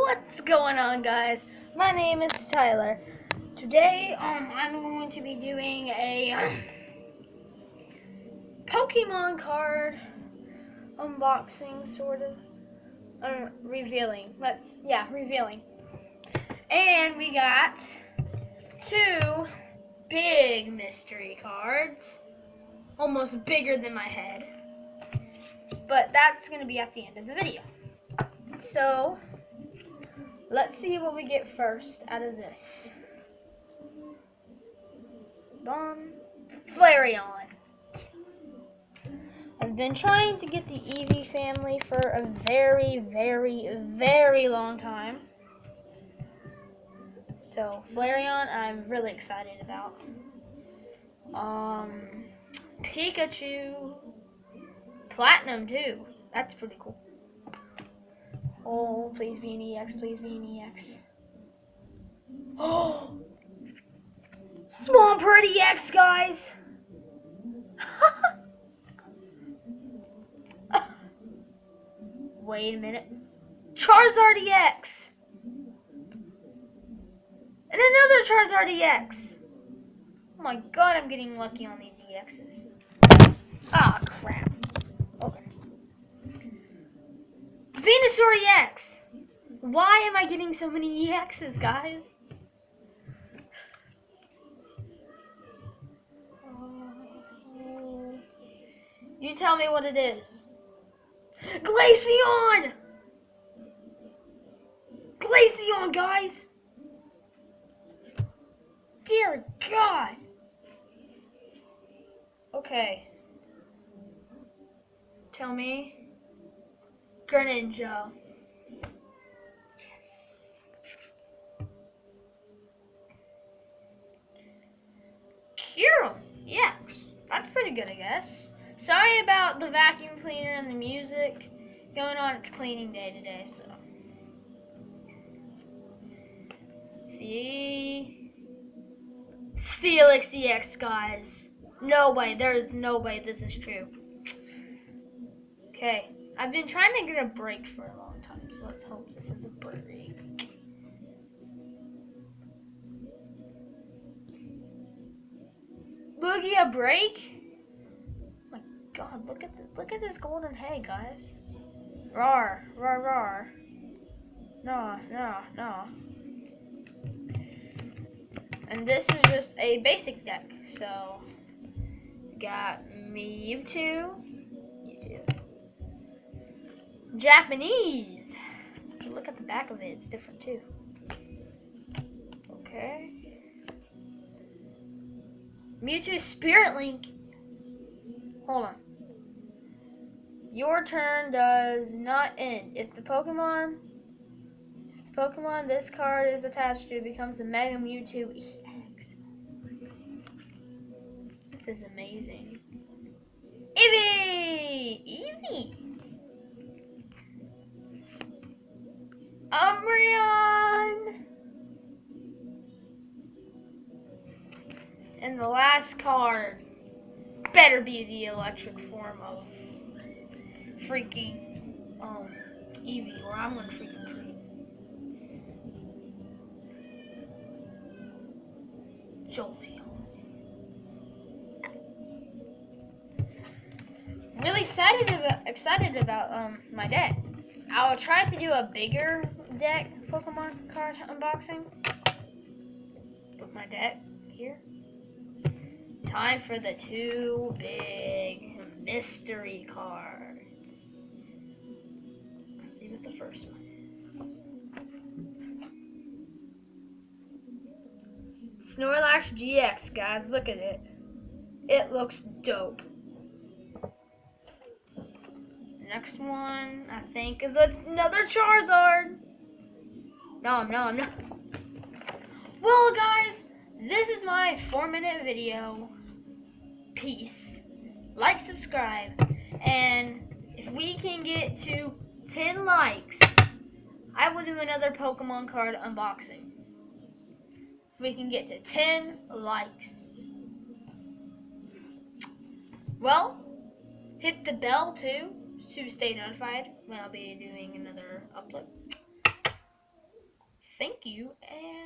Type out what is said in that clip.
What's going on, guys? My name is Tyler. Today, I'm going to be doing a Pokemon card unboxing, sort of. Revealing. Revealing. And we got two big mystery cards, almost bigger than my head. But that's going to be at the end of the video. So, let's see what we get first out of this. Flareon. I've been trying to get the Eevee family for a very, very, very long time. So, Flareon, I'm really excited about. Pikachu. Platinum, too. That's pretty cool. Oh, please be an EX, please be an EX. Oh! Swampert EX, guys! Wait a minute. Charizard EX! And another Charizard EX! Oh my god, I'm getting lucky on these EXs. Ah, crap. Okay. Venusaur EX! Why am I getting so many EXs, guys? You tell me what it is. Glaceon! Glaceon, guys! Dear God! Okay. Tell me. Greninja. Yes. Kyurem. Yeah. That's pretty good, I guess. Sorry about the vacuum cleaner and the music going on. It's cleaning day today, so. See? Steelix EX, guys. No way. There is no way this is true. Okay. I've been trying to get a break for a long time, so let's hope this is a break. Lugia break? God, look at this golden hay, guys. Rawr, rawr, rawr. No. And this is just a basic deck. So, got Mewtwo. Japanese. Look at the back of it, it's different too. Okay. Mewtwo Spirit Link. Hold on. Your turn does not end. If the Pokemon this card is attached to becomes a Mega Mewtwo EX. This is amazing. Eevee! Umbreon! And the last card better be the electric form of freaking Eevee, or I'm gonna freaking treat. Jolteon. Really excited about my deck. I'll try to do a bigger deck Pokemon card unboxing with my deck here. Time for the two big mystery cards. Let's see what the first one is. Snorlax GX, guys, look at it. It looks dope. Next one, I think, is another Charizard. No, I'm not. Well, guys, this is my 4-minute video. Peace. Like, subscribe, and if we can get to 10 likes, I will do another Pokemon card unboxing. If we can get to 10 likes. Well, hit the bell too to stay notified when I'll be doing another upload. thank you, and